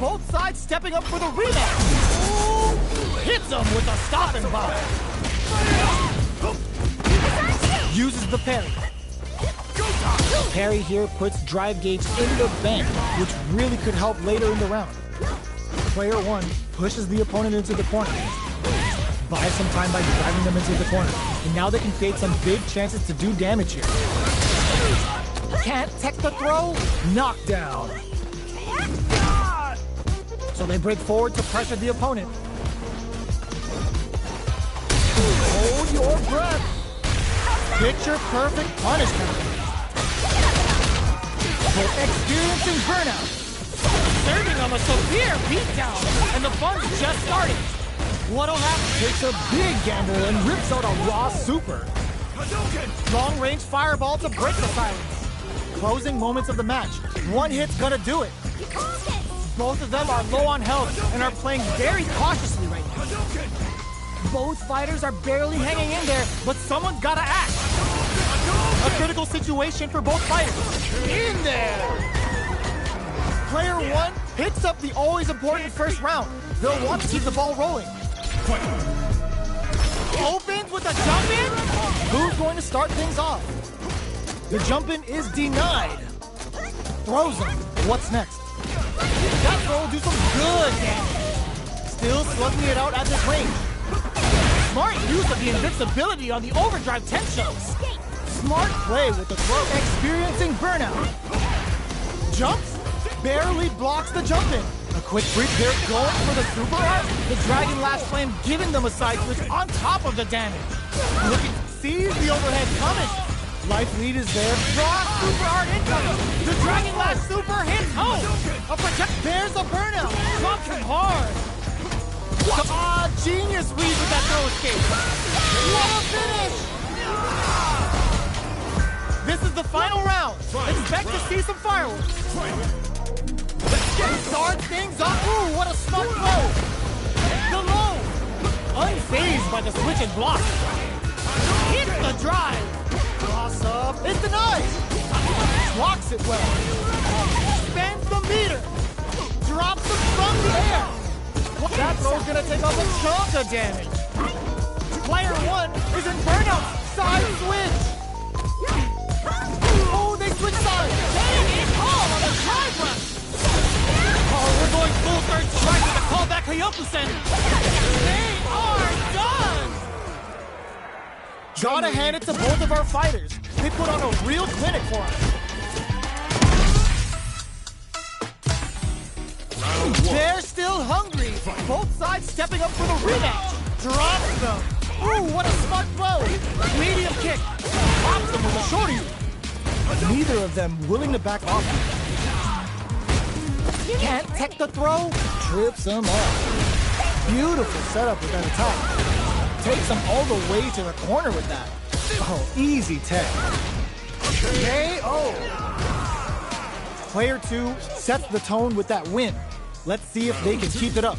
Both sides stepping up for the rematch. Ooh, hits him with a stopping bomb. Uses the parry. Parry here puts drive gauge in the bank, which really could help later in the round. Player 1 pushes the opponent into the corner. Buys some time by driving them into the corner. And now they can create some big chances to do damage here. Can't tech the throw. Knockdown. So they break forward to pressure the opponent. Hold your breath. Picture perfect punishment. They're experiencing burnout. Serving them a severe beatdown, and the fun's just starting. What'll happen? Takes a big gamble and rips out a raw super. Long-range fireball to break the silence. Closing moments of the match. One hit's gonna do it. Both of them are low on health and are playing very cautiously right now. Both fighters are barely hanging in there, but someone's gotta act. A critical situation for both fighters. In there! Player 1 picks up the always important first round. They'll want to keep the ball rolling. Opens with a jump in? Who's going to start things off? The jump in is denied. Throws him. What's next? That throw will do some good damage. Still slugging it out at this range. Smart use of the invincibility on the overdrive tension. Smart play with the throw. Experiencing burnout. Jumps. Barely blocks the jump in. A quick break there, going for the super art. The Dragon Lash Flame giving them a side switch on top of the damage. Looking to seize the overhead coming. Life lead is there. Draw super art incoming. The Dragon Lash super hits home. A project. There's a burnout. Drops him hard. Ah, genius read with that throw escape. What a finish! This is the final round. Expect to see some fireworks. Start things off. Ooh, what a smart throw. The low. Unfazed by the switch and block. Hits the drive. Cross up. It's denied. Blocks it well. Spends the meter. Drops him from the air. That throw's gonna take off a chunk of damage. Player 1 is in burnout. Side switch. Oh, they switch sides. It's all on the drive rush. Oh, we're going full third strike with a callback Hyokusen. They are done! Gotta hand it to both of our fighters. They put on a real clinic for us. They're still hungry. Both sides stepping up for the rematch. Drops them. Ooh, what a smart throw. Medium kick. Pops them with a shorty. Neither of them willing to back off. Can't tech the throw. Trips him up. Beautiful setup with that attack. Takes him all the way to the corner with that. Oh, easy tech. KO. Player 2 sets the tone with that win. Let's see if they can keep it up.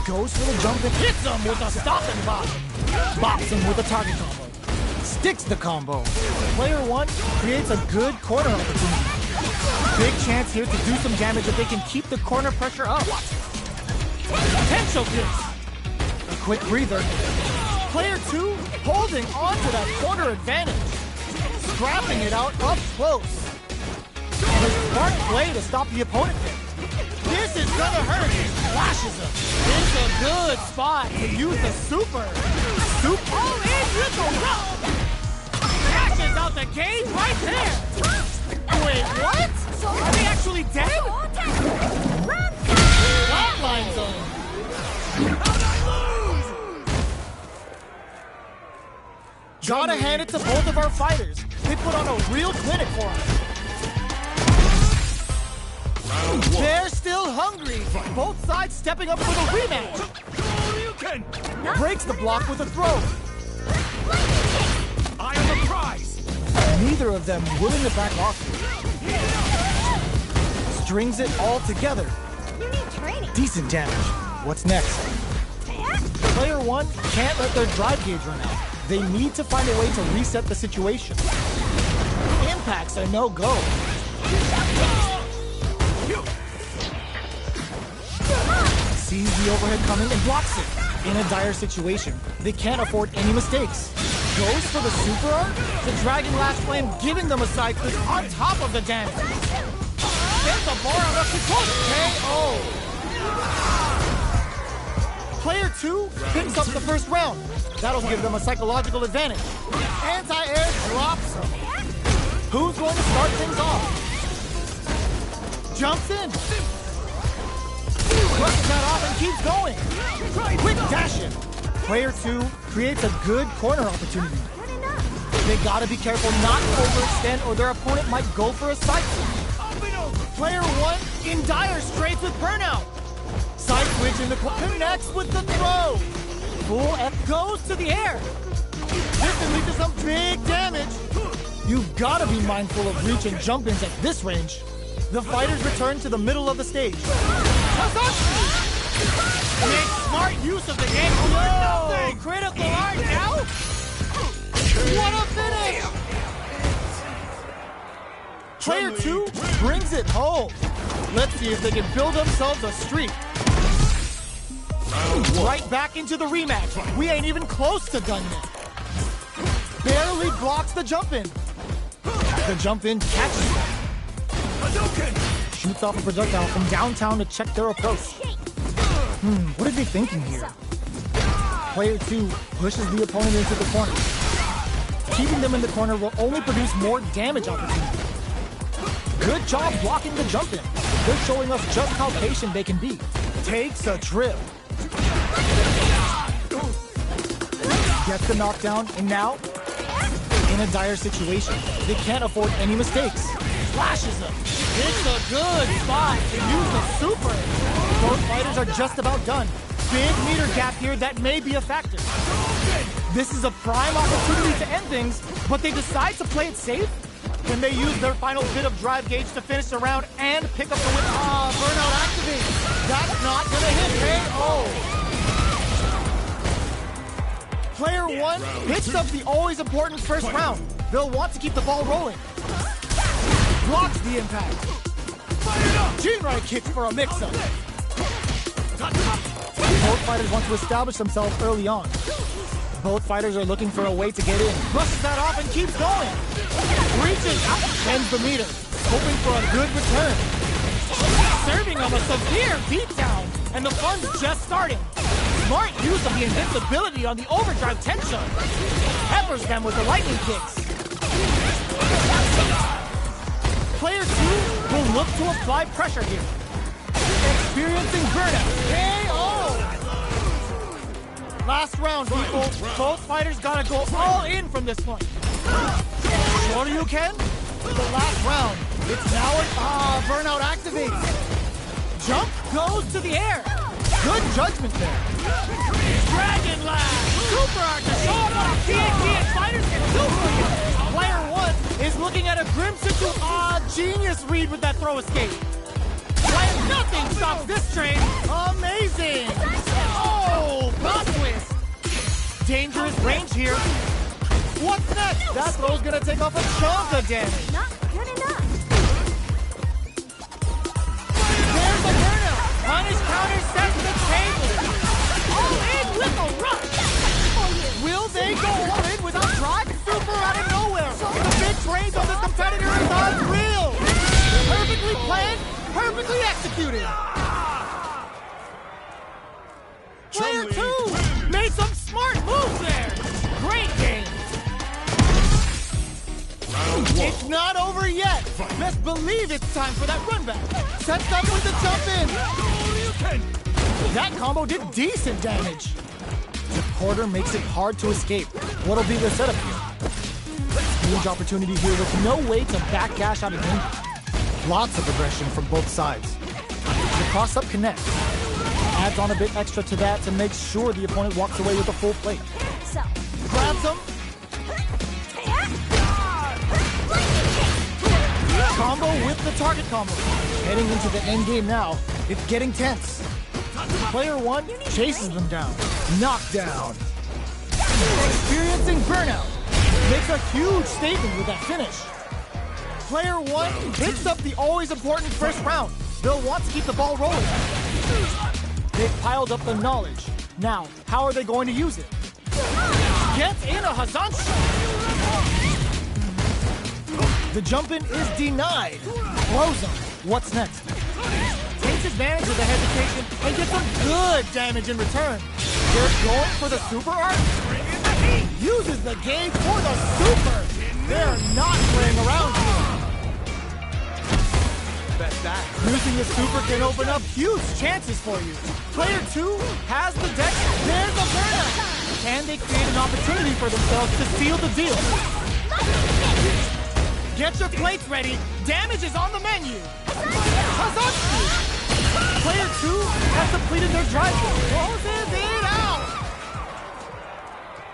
Goes for the jump and hits him with a stopping bop. Bops him with a target combo. Sticks the combo. Player 1 creates a good corner opportunity. Big chance here to do some damage if they can keep the corner pressure up. Potential kiss. A quick breather. Player 2 holding on to that corner advantage. Scrapping it out up close. And a smart play to stop the opponent there. This is gonna hurt. Flashes him. It's a good spot to use the super. Super. Oh, in with the rope. Crashes out the gate right there. Wait, what? Are they actually dead? Flatline zone. How'd I lose? Gotta hand it to both of our fighters. They put on a real clinic for us. They're still hungry. Both sides stepping up for the rematch. Breaks the block with a throw. I am the prize. Neither of them willing to back off. Strings it all together. You need training. Decent damage. What's next? Player 1 can't let their drive gauge run out. They need to find a way to reset the situation. Impacts are no go. the overhead coming and blocks it. In a dire situation, they can't afford any mistakes. Goes for the super art? The Dragon Last Flame giving them a side click on top of the damage. Gets the bar out of control. KO. Player 2 picks up the first round. That'll give them a psychological advantage. Anti-air drops him. Who's going to start things off? Jumps in. Brushes that off and keeps going. Quick dash in. Player 2 creates a good corner opportunity. They gotta be careful not to overextend or their opponent might go for a side switch. Player 1 in dire straits with burnout. Side switch in the connects with the throw. Full F goes to the air. This can lead to some big damage. You've gotta be mindful of reach and jump ins at this range. The fighters return to the middle of the stage. Make smart use of the game. Whoa! Critical art now? What a finish! Player 2 brings it home. Let's see if they can build themselves a streak. Right back into the rematch. We ain't even close to done yet. Barely blocks the jump in. The jump in catches them. Shoots off a projectile from downtown to check their approach. What are they thinking here? Player 2 pushes the opponent into the corner. Keeping them in the corner will only produce more damage opportunities. Good job blocking the jump in. They're showing us just how patient they can be. Takes a trip. Gets the knockdown, and now, in a dire situation, they can't afford any mistakes. Flashes him. It's a good spot to use the super. Both fighters are just about done. Big meter gap here that may be a factor. This is a prime opportunity to end things, but they decide to play it safe. Can they use their final bit of drive gauge to finish the round and pick up the win? Burnout activate. That's not gonna hit. KO. Player 1 picks up the always important first round. They'll want to keep the ball rolling. Blocks the impact. Jinrai kicks for a mix-up. Both fighters want to establish themselves early on. Both fighters are looking for a way to get in. Brushes that off and keeps going. Reaches out, bends the meter, hoping for a good return. Serving on a severe beatdown, and the fun's just starting. Smart use of the invincibility on the overdrive tension. Peppers them with the lightning kicks. Player 2 will look to apply pressure here. Experiencing burnout. KO! Last round, people. Both fighters gotta go all in from this point. Shoryuken? The last round. It's now burnout activates. Jump goes to the air. Good judgment there. Dragon Lash! Super art to show off what TNT and fighters can do for you. Player 1 is looking at a grim genius read with that throw escape. Like nothing stops this train. Amazing! Oh, plot twist. Dangerous range here. What's next? That throw's gonna take off a chunk of damage. Not good enough. There's a burnout. Punish counter sets the table. All in with a rush. Will they go all in without drive? Super out of nowhere. The big range on this competitor is unreal. Perfectly planned, perfectly executed. Player 2 made some smart moves there. Great game. It's not over yet. Best believe it's time for that run back. Sets up with the jump in. That combo did decent damage. The quarter makes it hard to escape. What'll be the setup here? Huge opportunity here with no way to backdash out of danger. Lots of aggression from both sides. The cross-up connects. Adds on a bit extra to that to make sure the opponent walks away with a full plate. So. Grabs him. Combo with the target combo. Heading into the end game now. It's getting tense. Player 1 chases them down. Knockdown. Experiencing burnout. Makes a huge statement with that finish. Player 1 picks up the always important first round. They'll want to keep the ball rolling. They've piled up the knowledge. Now, how are they going to use it? Gets in a Hazanshi! The jump-in is denied. Throws him. What's next? Takes advantage of the hesitation and gets some good damage in return. They're going for the super art. Uses the game for the super. They're not playing around here. Using the super can open up huge chances for you. Player 2 has the deck. There's a burnout. Can they create an opportunity for themselves to seal the deal? Get your plates ready. Damage is on the menu. Hazanshi! Player 2 has completed their drive. Closes it out.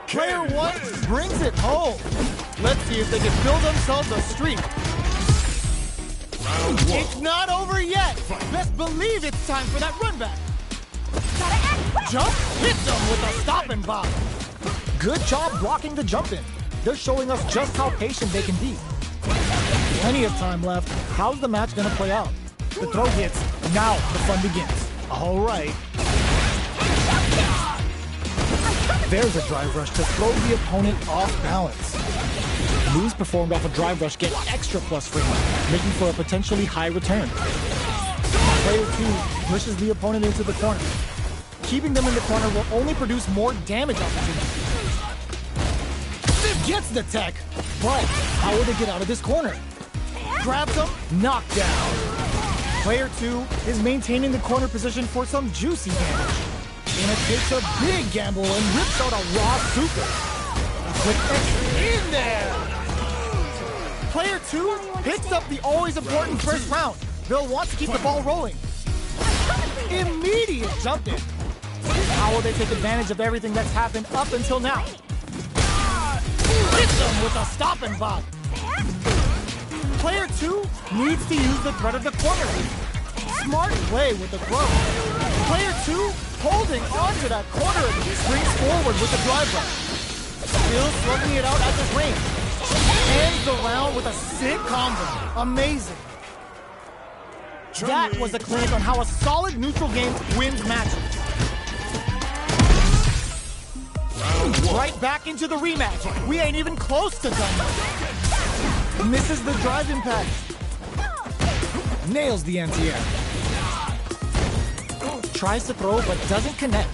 Player 1 brings it home. Let's see if they can build themselves a streak. It's not over yet. Best believe it's time for that run back. Jump hits them with a stop and bop. Good job blocking the jump in. They're showing us just how patient they can be. Plenty of time left. How's the match gonna play out? The throw hits. Now the fun begins. All right. There's a drive rush to throw the opponent off balance. Moves performed off a drive rush get extra plus frame, making for a potentially high return. Player 2 pushes the opponent into the corner. Keeping them in the corner will only produce more damage opportunities. Gets the tech, but how will they get out of this corner? Grabs him, knockdown. Player 2 is maintaining the corner position for some juicy damage. And it takes a big gamble and rips out a raw super. Quick extra in there. Player 2 picks up the always important first round. They'll want to keep the ball rolling. Immediate jump in. How will they take advantage of everything that's happened up until now? Hits them with a stop and bop. Player 2 needs to use the threat of the corner. Smart play with the throw. Player 2 holding onto that corner springs forward with the drive rush. Still slugging it out at this range. Ends the round with a sick combo. Amazing. That was a clinic on how a solid neutral game wins matches. Right back into the rematch. We ain't even close to done. Misses the drive impact. Nails the anti-air. Tries to throw but doesn't connect.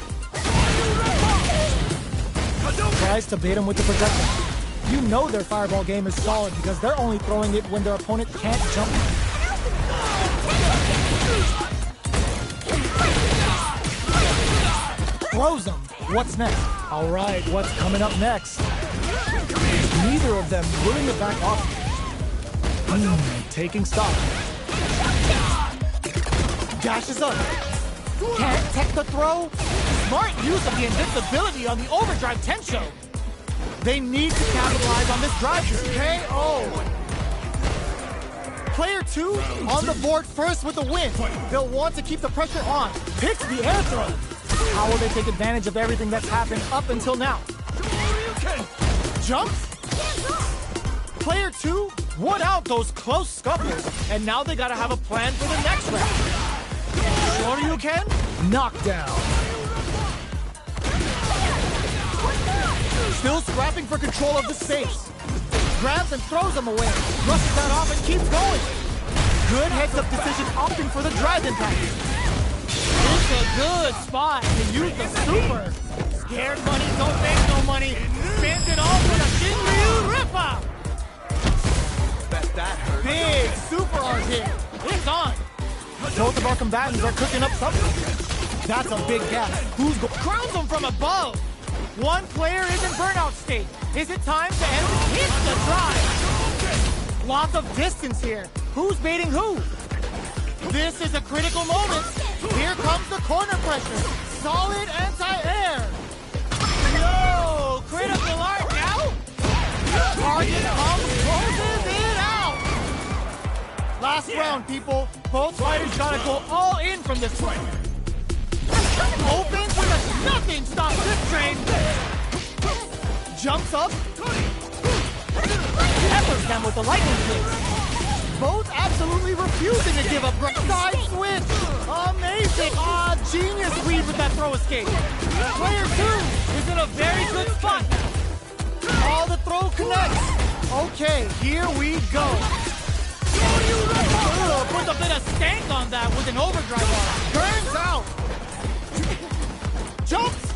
Tries to bait him with the projectile. You know their fireball game is solid because they're only throwing it when their opponent can't jump. Throws them. What's next? All right, what's coming up next? Neither of them willing to back off. Taking stock. Dashes up. Can't tech the throw. Smart use of the invincibility on the overdrive Tensho. They need to capitalize on this drive to KO. Player 2 on the board first with the win. They'll want to keep the pressure on. Picks the air throw. How will they take advantage of everything that's happened up until now? Jumps. Player 2 won out those close scuffles, and now they gotta have a plan for the next round. Shoryuken, knockdown. Still scrapping for control of the space. Grabs and throws him away. Rushes that off and keeps going. Good heads-up decision opting for the drive impact. It's a good spot to use the super. Scared money don't make no money. Spends it all for the Shinryu Ripper. That hurt. Big super art hit. It's on. Both of our combatants are cooking up something. That's a big gap. Who's going? Crowns them from above. One player is in burnout state. Is it time to end? Hits the drive. Lots of distance here. Who's baiting who? This is a critical moment. Here comes the corner pressure. Solid anti-air. No! Critical art now? Target comes, closes it out. Last round, people. Both fighters gotta go all in from this fight. Opens with a nothing stops this train. Jumps up. Peppers them with the lightning kicks. Both absolutely refusing to give up. Side switch. Amazing. genius read with that throw escape. Player 2 is in a very good spot now. All the throw connects. Okay, here we go. Put a bit of stank on that with an overdrive on. Turns out. Jumps.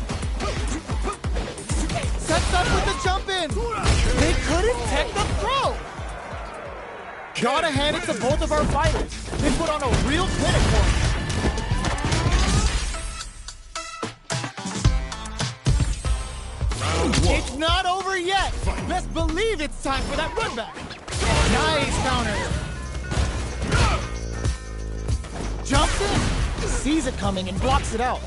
Sets up with the jump in. They couldn't tech the throw. Gotta hand it to both of our fighters. They put on a real clinic for us. It's not over yet. Best believe it's time for that run back. Nice counter. Jumps in, sees it coming and blocks it out.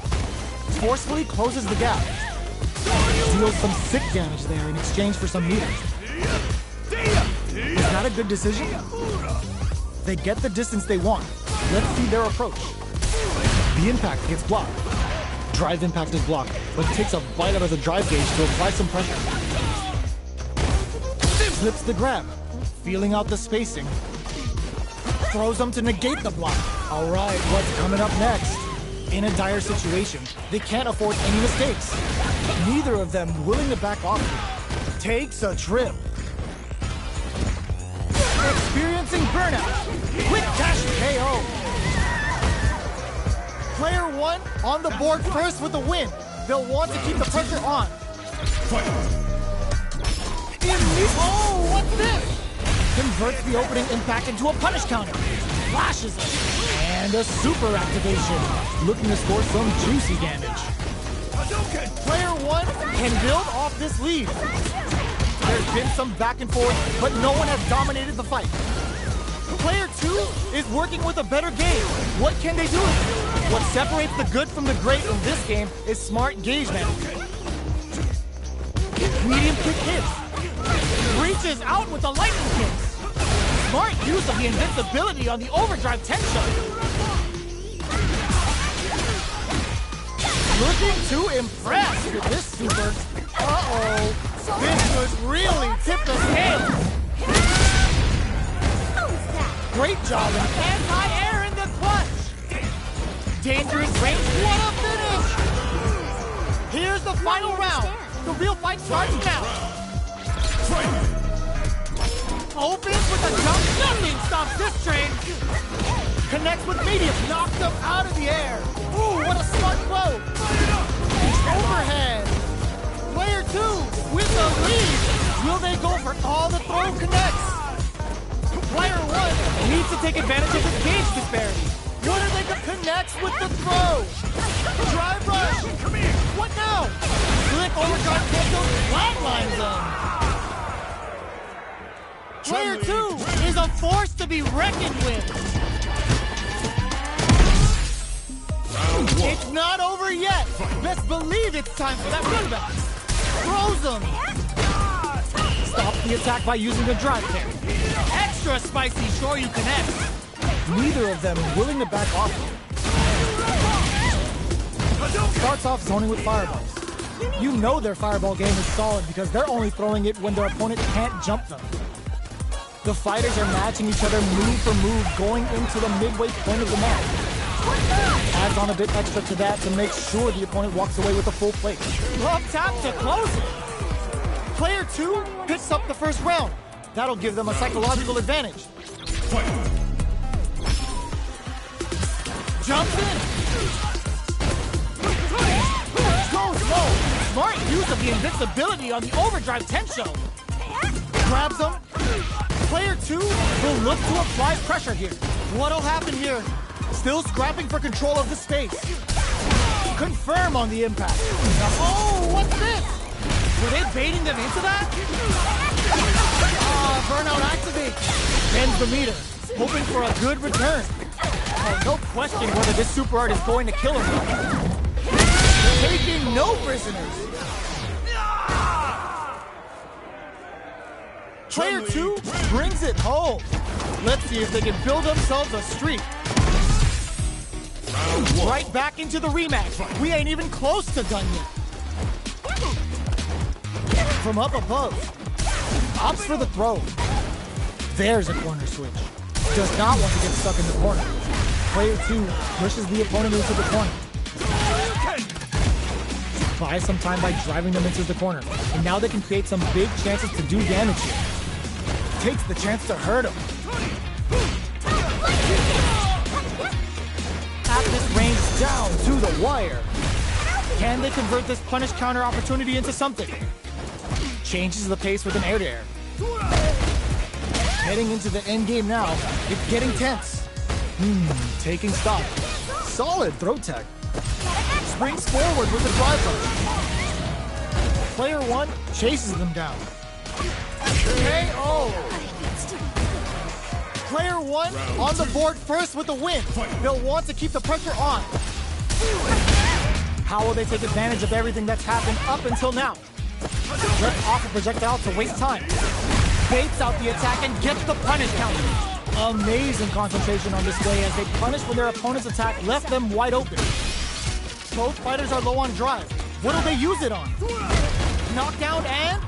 Forcefully closes the gap. Deals some sick damage there in exchange for some meters. Is that a good decision? They get the distance they want. Let's see their approach. The impact gets blocked. Drive impact is blocked, but takes a bite out of the drive gauge to apply some pressure. Flips the grab, feeling out the spacing. Throws them to negate the block. All right, what's coming up next? In a dire situation, they can't afford any mistakes. Neither of them willing to back off. Takes a trip. Experiencing burnout. Quick dash KO. Player 1 on the board first with the win. They'll want to keep the pressure on. Oh, what's this? Converts the opening impact into a punish counter. Flashes it. And a super activation. Looking to score some juicy damage. Player 1 can build off this lead. There's been some back and forth, but no one has dominated the fight. Player 2 is working with a better game. What can they do? What separates the good from the great in this game is smart gauge management. Medium kick hits. Reaches out with the lightning kicks. Smart use of the invincibility on the overdrive tension. Looking to impress with this super. Uh-oh. This could really tip the scale. Great job in anti-air in the clutch. Dangerous range. What a finish. Here's the final round. The real fight starts now. Opens with a jump. Nothing stops this train. Connects with medium. Knocks them out of the air. Ooh, what a smart blow. Overhead. Player 2 with the lead. Will they go for all the throw connects? Player 1 needs to take advantage of his gauge disparity. What are they going to connect with the throw? Drive rush. What now? Click overdrive cancel. Flatlines them. Player 2 is a force to be reckoned with. It's not over yet. Best believe it's time for that run back. Throws him. Stop the attack by using the drive kick. Extra spicy sure you connect. Neither of them willing to back off. Starts off zoning with fireballs. You know their fireball game is solid because they're only throwing it when their opponent can't jump them. The fighters are matching each other move for move going into the midway point of the match. Adds on a bit extra to that to make sure the opponent walks away with a full plate. Love tap to close it. Player 2 picks up the first round. That'll give them a psychological advantage. Jumps in. Goes low. Smart use of the invincibility on the overdrive tension. Grabs them. Player 2 will look to apply pressure here. What'll happen here? Still scrapping for control of the space. Confirm on the impact. Oh, what's this? Were they baiting them into that? Burnout activate. Bends the meter, hoping for a good return. Oh, no question whether this super art is going to kill him. Taking no prisoners. Player 2 brings it home. Let's see if they can build themselves a streak. Right back into the rematch. We ain't even close to done yet. From up above. Opts for the throw. There's a corner switch. Does not want to get stuck in the corner. Player 2 pushes the opponent into the corner. buy some time by driving them into the corner. And now they can create some big chances to do damage here. Takes the chance to hurt him. At this range, down to the wire. Can they convert this punish counter opportunity into something? Changes the pace with an air-to-air. Heading into the end game now, it's getting tense. Taking stock. Solid throw tech. Springs forward with a drive punch. Player 1 chases them down. KO! Player 1 on the board first with a win. They'll want to keep the pressure on. How will they take advantage of everything that's happened up until now? Rips off a projectile to waste time. Baits out the attack and gets the punish counter. Amazing concentration on display as they punish when their opponent's attack left them wide open. Both fighters are low on drive. What will they use it on? Knockdown and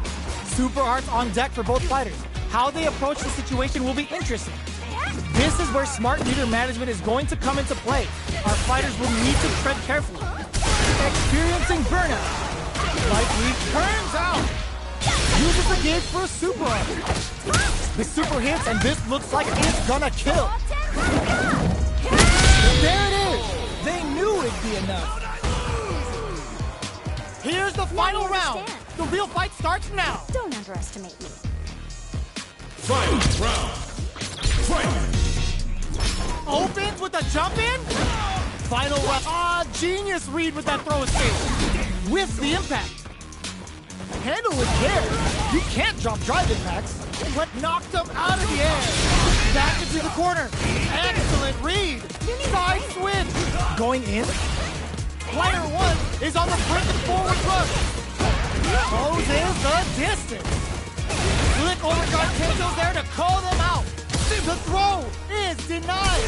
super arts on deck for both fighters. How they approach the situation will be interesting. This is where smart meter management is going to come into play. Our fighters will need to tread carefully. Experiencing burnout. Life Lead turns out. Uses the gauge for a super art. The super hits and this looks like it's gonna kill. There it is. They knew it'd be enough. Here's the final round. The real fight starts now. Don't underestimate me. Final round. Fight! Opens with a jump in. Final round. Genius read with that throw escape. With the impact. Handle with care. You can't drop drive impacts. But knocked him out of the air. Back into the corner. Excellent read. Side switch. Going in. Player 1 is on the brink of forward rush. Closes the distance. Slick overdrive Kenzo's there to call them out. The throw is denied.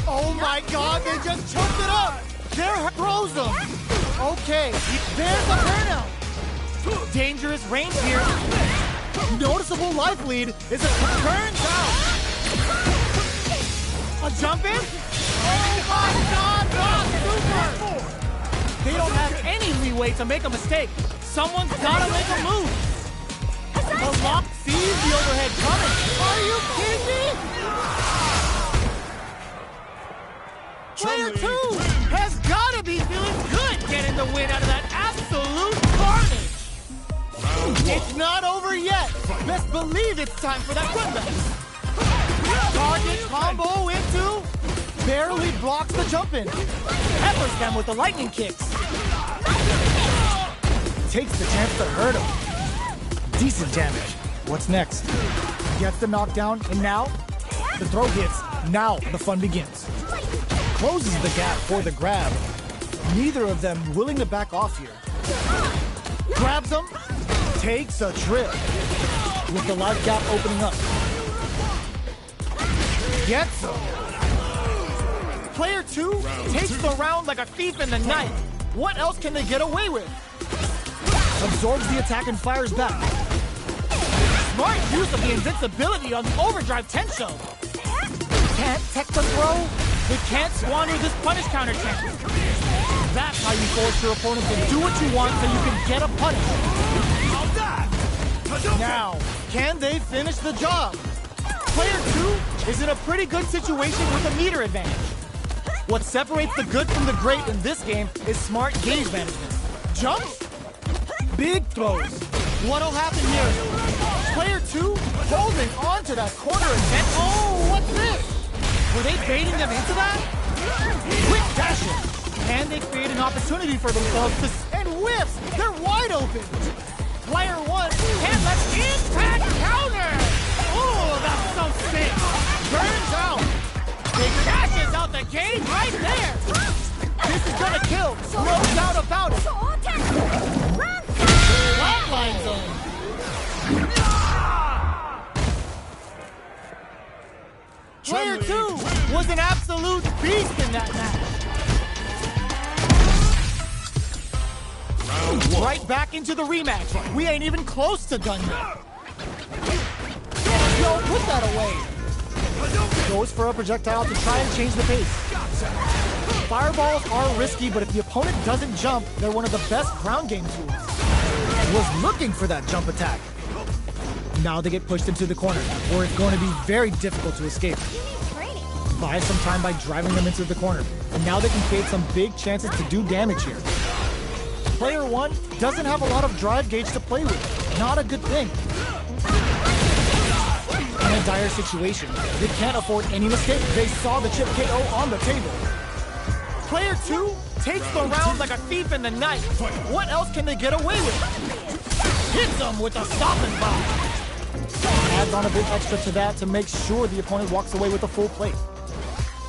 Oh my god, they just choked it up. There throws them. Okay, there's a burnout. Dangerous range here. Noticeable life lead is a turns out. A jump in? Oh my god, not super. They don't have any leeway to make a mistake. Someone's gotta make a move. The lock sees the overhead coming. Are you kidding me? Player 2 has gotta be feeling good getting the win out of that absolute carnage. It's not over yet. Best believe it's time for that comeback. Target combo into. Barely blocks the jump in. Peppers them with the lightning kicks. Takes the chance to hurt him. Decent damage. What's next? Gets the knockdown, and now the throw hits. Now the fun begins. Closes the gap for the grab. Neither of them willing to back off here. Grabs him. Takes a trip. With the life gap opening up. Gets him. Player 2 takes the round like a thief in the night. What else can they get away with? Absorbs the attack and fires back. Smart use of the invincibility on the overdrive Tensho. Can't tech the throw. They can't squander this punish counter chance. That's how you force your opponent to do what you want so you can get a punish. Now, can they finish the job? Player 2 is in a pretty good situation with a meter advantage. What separates the good from the great in this game is smart gauge management. Jumps? Big throws. What'll happen here? Player 2 holding on to that corner and oh, what's this? Were they baiting them into that? Quick dashing. Can they create an opportunity for themselves to and whiffs? They're wide open. Player 1 can't let impact counter. Oh, that's so sick. Burns out. Big dashes out the gate right there. This is gonna kill. No doubt about it. Flatline zone. Player 2 was an absolute beast in that match. Right back into the rematch. We ain't even close to done yet. No, put that away. Goes for a projectile to try and change the pace. Fireballs are risky, but if the opponent doesn't jump, they're one of the best ground game tools. Was looking for that jump attack. Now they get pushed into the corner, where it's going to be very difficult to escape. Buy some time by driving them into the corner, and now they can create some big chances to do damage here. Player 1 doesn't have a lot of drive gauge to play with. Not a good thing. In a dire situation, they can't afford any mistake. They saw the chip KO on the table. Player 2 takes the round like a thief in the night. What else can they get away with? Hits them with a stopping bomb. Adds on a bit extra to that to make sure the opponent walks away with a full plate.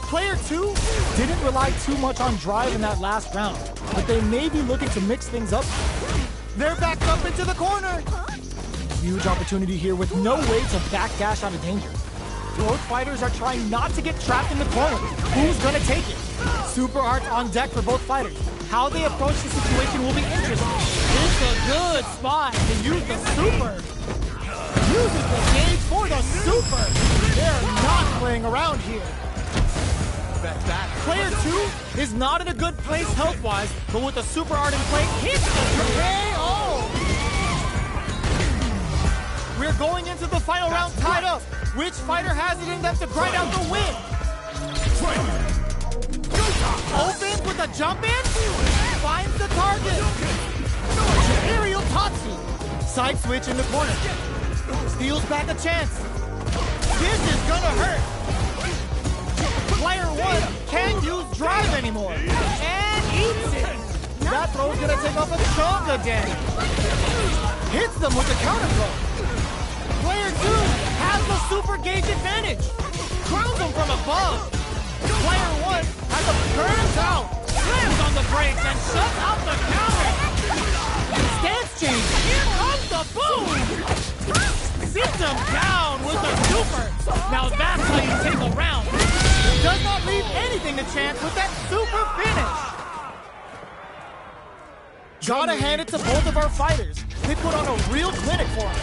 Player 2 didn't rely too much on drive in that last round, but they may be looking to mix things up. They're backed up into the corner. Huge opportunity here with no way to backdash out of danger. Both fighters are trying not to get trapped in the corner. Who's gonna take it? Super arts on deck for both fighters. How they approach the situation will be interesting. It's a good spot to use the super. Uses the gauge for the super. They're not playing around here. Player 2 is not in a good place health-wise, but with the super art in play, hits the KO! We're going into the final round tied up. Which fighter has it in them to grind out the win? Opens with a jump in, finds the target. Aerial Tatsu. Side switch in the corner. Steals back a chance. This is gonna hurt. Player 1 can't use drive anymore. And eats it. That throw's gonna take off a chunk of damage. Hits them with the counter throw. Player 2 has the super gauge advantage. Throws them from above. Player 1 has a burns out. Slams on the brakes and shuts out the counter. Stance change. Here comes the boom. Sits him down with the super. Now that's how you take a round. Does not leave anything to chance with that super finish. Gotta hand it to both of our fighters. They put on a real clinic for us.